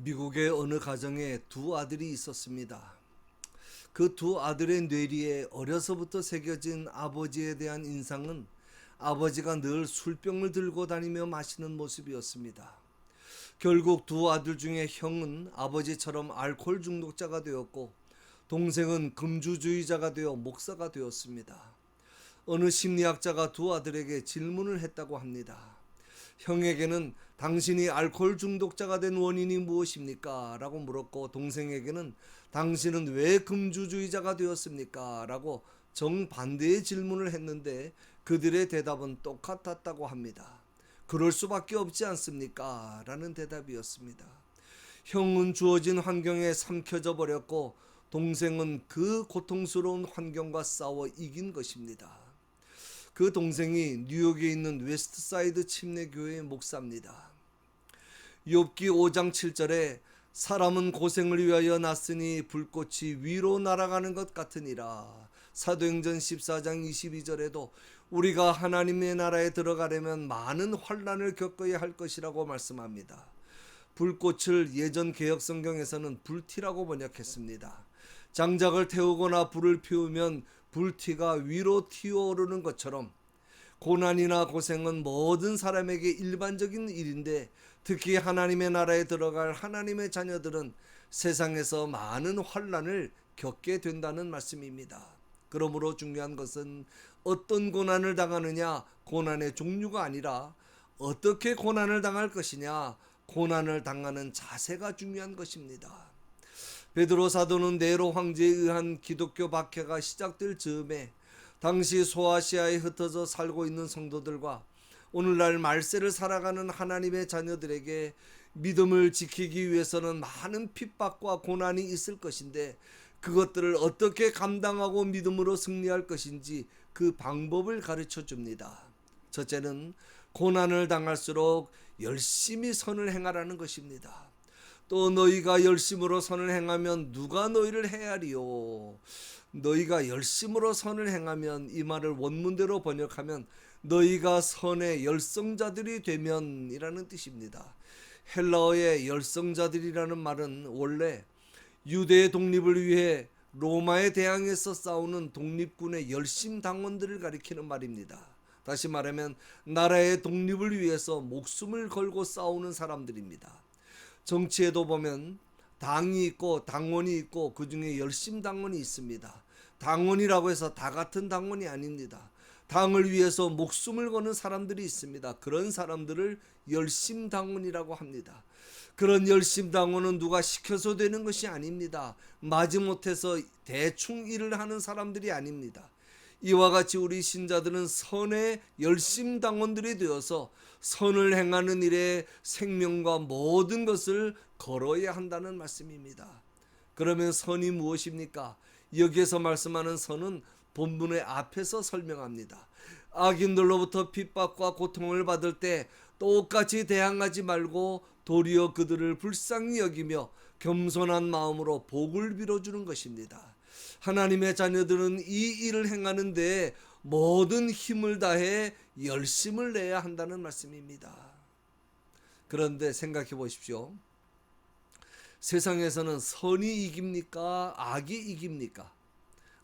미국의 어느 가정에 두 아들이 있었습니다. 그 두 아들의 뇌리에 어려서부터 새겨진 아버지에 대한 인상은 아버지가 늘 술병을 들고 다니며 마시는 모습이었습니다. 결국 두 아들 중에 형은 아버지처럼 알코올 중독자가 되었고, 동생은 금주주의자가 되어 목사가 되었습니다. 어느 심리학자가 두 아들에게 질문을 했다고 합니다. 형에게는 당신이 알코올 중독자가 된 원인이 무엇입니까? 라고 물었고, 동생에게는 당신은 왜 금주주의자가 되었습니까? 라고 정반대의 질문을 했는데 그들의 대답은 똑같았다고 합니다. 그럴 수밖에 없지 않습니까? 라는 대답이었습니다. 형은 주어진 환경에 삼켜져 버렸고, 동생은 그 고통스러운 환경과 싸워 이긴 것입니다. 그 동생이 뉴욕에 있는 웨스트사이드 침례교회의 목사입니다. 욥기 5장 7절에 사람은 고생을 위하여 났으니 불꽃이 위로 날아가는 것 같으니라. 사도행전 14장 22절에도 우리가 하나님의 나라에 들어가려면 많은 환난을 겪어야 할 것이라고 말씀합니다. 불꽃을 예전 개역 성경에서는 불티라고 번역했습니다. 장작을 태우거나 불을 피우면 불티가 위로 튀어오르는 것처럼 고난이나 고생은 모든 사람에게 일반적인 일인데, 특히 하나님의 나라에 들어갈 하나님의 자녀들은 세상에서 많은 환난을 겪게 된다는 말씀입니다. 그러므로 중요한 것은 어떤 고난을 당하느냐, 고난의 종류가 아니라 어떻게 고난을 당할 것이냐, 고난을 당하는 자세가 중요한 것입니다. 베드로 사도는 네로 황제에 의한 기독교 박해가 시작될 즈음에 당시 소아시아에 흩어져 살고 있는 성도들과 오늘날 말세를 살아가는 하나님의 자녀들에게 믿음을 지키기 위해서는 많은 핍박과 고난이 있을 것인데, 그것들을 어떻게 감당하고 믿음으로 승리할 것인지 그 방법을 가르쳐 줍니다. 첫째는 고난을 당할수록 열심히 선을 행하라는 것입니다. 또 너희가 열심으로 선을 행하면 누가 너희를 헤아리요? 너희가 열심으로 선을 행하면, 이 말을 원문대로 번역하면 너희가 선의 열성자들이 되면이라는 뜻입니다. 헬라어의 열성자들이라는 말은 원래 유대의 독립을 위해 로마에 대항해서 싸우는 독립군의 열심당원들을 가리키는 말입니다. 다시 말하면 나라의 독립을 위해서 목숨을 걸고 싸우는 사람들입니다. 정치에도 보면 당이 있고 당원이 있고 그 중에 열심당원이 있습니다. 당원이라고 해서 다 같은 당원이 아닙니다. 당을 위해서 목숨을 거는 사람들이 있습니다. 그런 사람들을 열심당원이라고 합니다. 그런 열심당원은 누가 시켜서 되는 것이 아닙니다. 마지못해서 대충 일을 하는 사람들이 아닙니다. 이와 같이 우리 신자들은 선의 열심당원들이 되어서 선을 행하는 일에 생명과 모든 것을 걸어야 한다는 말씀입니다. 그러면 선이 무엇입니까? 여기에서 말씀하는 선은 본문의 앞에서 설명합니다. 악인들로부터 핍박과 고통을 받을 때 똑같이 대항하지 말고 도리어 그들을 불쌍히 여기며 겸손한 마음으로 복을 빌어주는 것입니다. 하나님의 자녀들은 이 일을 행하는데 모든 힘을 다해 열심을 내야 한다는 말씀입니다. 그런데 생각해 보십시오. 세상에서는 선이 이깁니까? 악이 이깁니까?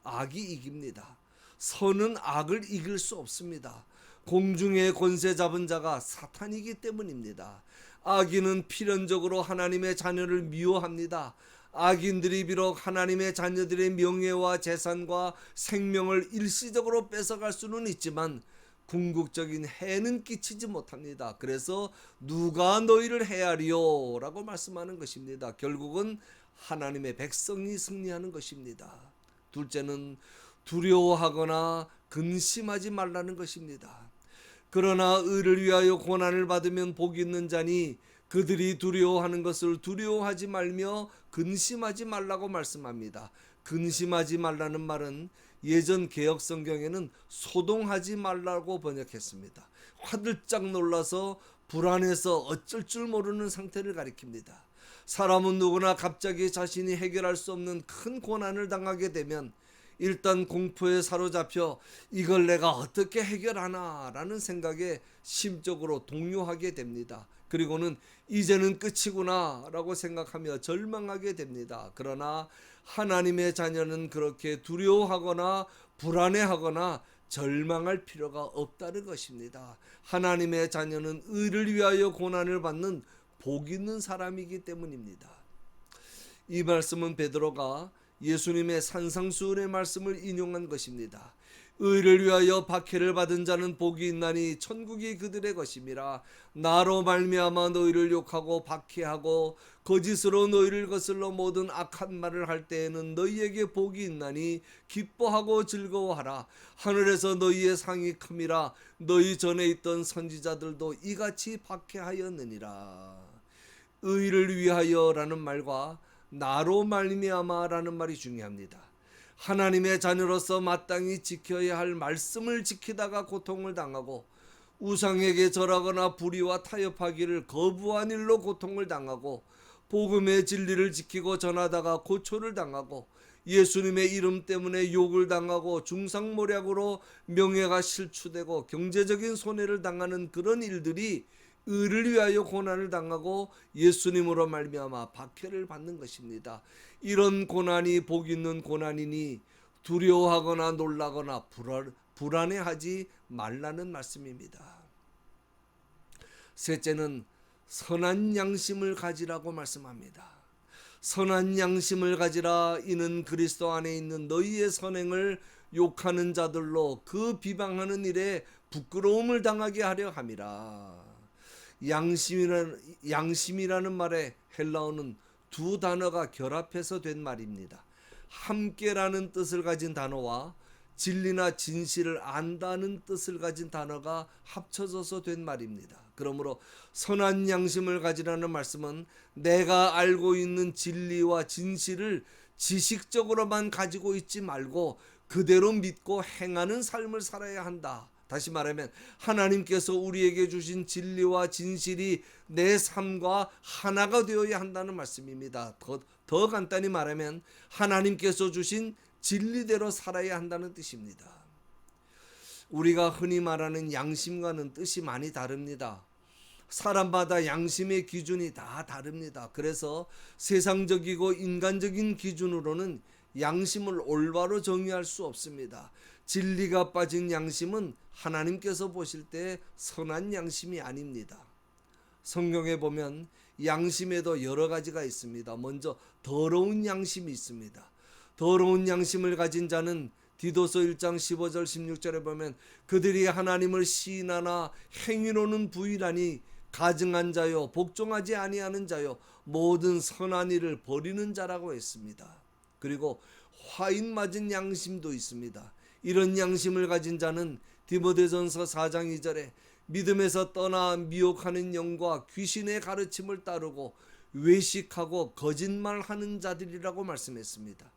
악이 이깁니다. 선은 악을 이길 수 없습니다. 공중의 권세 잡은 자가 사탄이기 때문입니다. 악인은 필연적으로 하나님의 자녀를 미워합니다. 악인들이 비록 하나님의 자녀들의 명예와 재산과 생명을 일시적으로 뺏어갈 수는 있지만 궁극적인 해는 끼치지 못합니다. 그래서 누가 너희를 헤아리요? 라고 말씀하는 것입니다. 결국은 하나님의 백성이 승리하는 것입니다. 둘째는 두려워하거나 근심하지 말라는 것입니다. 그러나 의를 위하여 고난을 받으면 복이 있는 자니 그들이 두려워하는 것을 두려워하지 말며 근심하지 말라고 말씀합니다. 근심하지 말라는 말은 예전 개역 성경에는 소동하지 말라고 번역했습니다. 화들짝 놀라서 불안해서 어쩔 줄 모르는 상태를 가리킵니다. 사람은 누구나 갑자기 자신이 해결할 수 없는 큰 고난을 당하게 되면 일단 공포에 사로잡혀 이걸 내가 어떻게 해결하나 라는 생각에 심적으로 동요하게 됩니다. 그리고는 이제는 끝이구나 라고 생각하며 절망하게 됩니다. 그러나 하나님의 자녀는 그렇게 두려워하거나 불안해하거나 절망할 필요가 없다는 것입니다. 하나님의 자녀는 의를 위하여 고난을 받는 복 있는 사람이기 때문입니다. 이 말씀은 베드로가 예수님의 산상수훈의 말씀을 인용한 것입니다. 의를 위하여 박해를 받은 자는 복이 있나니 천국이 그들의 것임이라. 나로 말미암아 너희를 욕하고 박해하고 거짓으로 너희를 거슬러 모든 악한 말을 할 때에는 너희에게 복이 있나니 기뻐하고 즐거워하라. 하늘에서 너희의 상이 큼이라. 너희 전에 있던 선지자들도 이같이 박해하였느니라. 의를 위하여라는 말과 나로 말미암아라는 말이 중요합니다. 하나님의 자녀로서 마땅히 지켜야 할 말씀을 지키다가 고통을 당하고 우상에게 절하거나 불의와 타협하기를 거부한 일로 고통을 당하고 복음의 진리를 지키고 전하다가 고초를 당하고 예수님의 이름 때문에 욕을 당하고 중상모략으로 명예가 실추되고 경제적인 손해를 당하는 그런 일들이 의를 위하여 고난을 당하고 예수님으로 말미암아 박해를 받는 것입니다. 이런 고난이 복 있는 고난이니 두려워하거나 놀라거나 불안해하지 말라는 말씀입니다. 셋째는 선한 양심을 가지라고 말씀합니다. 선한 양심을 가지라. 이는 그리스도 안에 있는 너희의 선행을 욕하는 자들로 그 비방하는 일에 부끄러움을 당하게 하려 함이라. 양심이라는 말의 헬라어는 두 단어가 결합해서 된 말입니다. 함께라는 뜻을 가진 단어와 진리나 진실을 안다는 뜻을 가진 단어가 합쳐져서 된 말입니다. 그러므로 선한 양심을 가지라는 말씀은 내가 알고 있는 진리와 진실을 지식적으로만 가지고 있지 말고 그대로 믿고 행하는 삶을 살아야 한다. 다시 말하면 하나님께서 우리에게 주신 진리와 진실이 내 삶과 하나가 되어야 한다는 말씀입니다. 더 간단히 말하면 하나님께서 주신 진리대로 살아야 한다는 뜻입니다. 우리가 흔히 말하는 양심과는 뜻이 많이 다릅니다. 사람마다 양심의 기준이 다 다릅니다. 그래서 세상적이고 인간적인 기준으로는 양심을 올바로 정의할 수 없습니다. 진리가 빠진 양심은 하나님께서 보실 때 선한 양심이 아닙니다. 성경에 보면 양심에도 여러 가지가 있습니다. 먼저 더러운 양심이 있습니다. 더러운 양심을 가진 자는 디도서 1장 15절 16절에 보면 그들이 하나님을 시인하나 행위로는 부인하니 가증한 자요 복종하지 아니하는 자요 모든 선한 일을 버리는 자라고 했습니다. 그리고 화인 맞은 양심도 있습니다. 이런 양심을 가진 자는 디모데전서 4장 2절에 믿음에서 떠나 미혹하는 영과 귀신의 가르침을 따르고 외식하고 거짓말하는 자들이라고 말씀했습니다.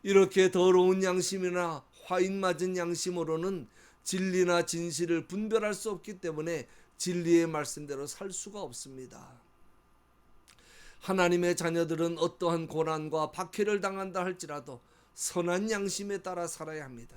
이렇게 더러운 양심이나 화인 맞은 양심으로는 진리나 진실을 분별할 수 없기 때문에 진리의 말씀대로 살 수가 없습니다. 하나님의 자녀들은 어떠한 고난과 박해를 당한다 할지라도 선한 양심에 따라 살아야 합니다.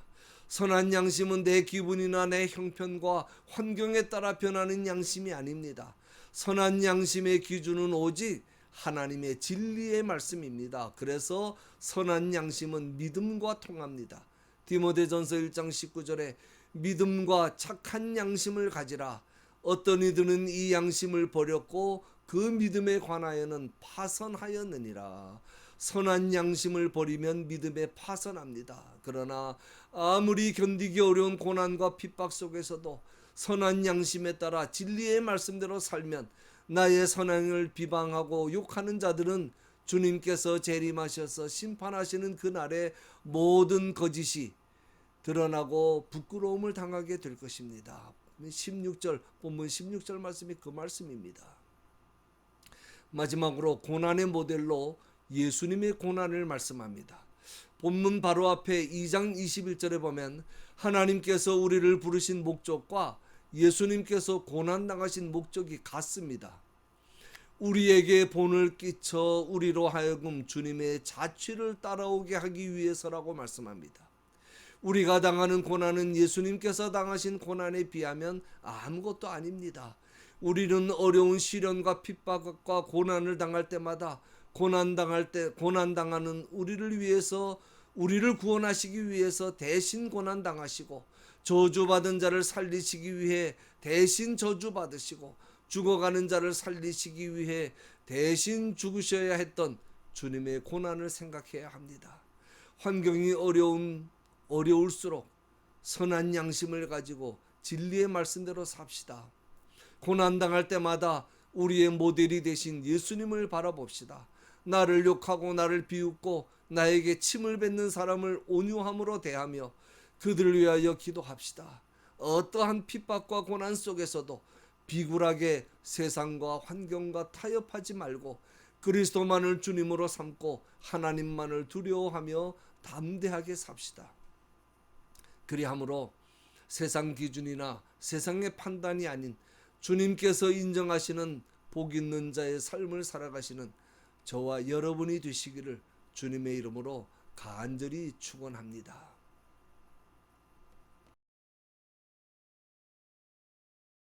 선한 양심은 내 기분이나 내 형편과 환경에 따라 변하는 양심이 아닙니다. 선한 양심의 기준은 오직 하나님의 진리의 말씀입니다. 그래서 선한 양심은 믿음과 통합니다. 디모데전서 1장 19절에 믿음과 착한 양심을 가지라. 어떤 이들은 이 양심을 버렸고 그 믿음에 관하여는 파선하였느니라. 선한 양심을 버리면 믿음에 파선합니다. 그러나 아무리 견디기 어려운 고난과 핍박 속에서도 선한 양심에 따라 진리의 말씀대로 살면 나의 선행을 비방하고 욕하는 자들은 주님께서 재림하셔서 심판하시는 그날에 모든 거짓이 드러나고 부끄러움을 당하게 될 것입니다. 16절 본문 16절 말씀이 그 말씀입니다. 마지막으로 고난의 모델로 예수님의 고난을 말씀합니다. 본문 바로 앞에 2장 21절에 보면 하나님께서 우리를 부르신 목적과 예수님께서 고난당하신 목적이 같습니다. 우리에게 본을 끼쳐 우리로 하여금 주님의 자취를 따라오게 하기 위해서라고 말씀합니다. 우리가 당하는 고난은 예수님께서 당하신 고난에 비하면 아무것도 아닙니다. 우리는 어려운 시련과 핍박과 고난을 당할 때마다 고난 당하는 우리를 위해서, 우리를 구원하시기 위해서 대신 고난 당하시고, 저주받은 자를 살리시기 위해 대신 저주받으시고, 죽어가는 자를 살리시기 위해 대신 죽으셔야 했던 주님의 고난을 생각해야 합니다. 환경이 어려울수록 선한 양심을 가지고 진리의 말씀대로 삽시다. 고난당할 때마다 우리의 모델이 되신 예수님을 바라봅시다. 나를 욕하고 나를 비웃고 나에게 침을 뱉는 사람을 온유함으로 대하며 그들을 위하여 기도합시다. 어떠한 핍박과 고난 속에서도 비굴하게 세상과 환경과 타협하지 말고 그리스도만을 주님으로 삼고 하나님만을 두려워하며 담대하게 삽시다. 그리함으로 세상 기준이나 세상의 판단이 아닌 주님께서 인정하시는 복 있는 자의 삶을 살아가시는 저와 여러분이 되시기를 주님의 이름으로 간절히 축원합니다.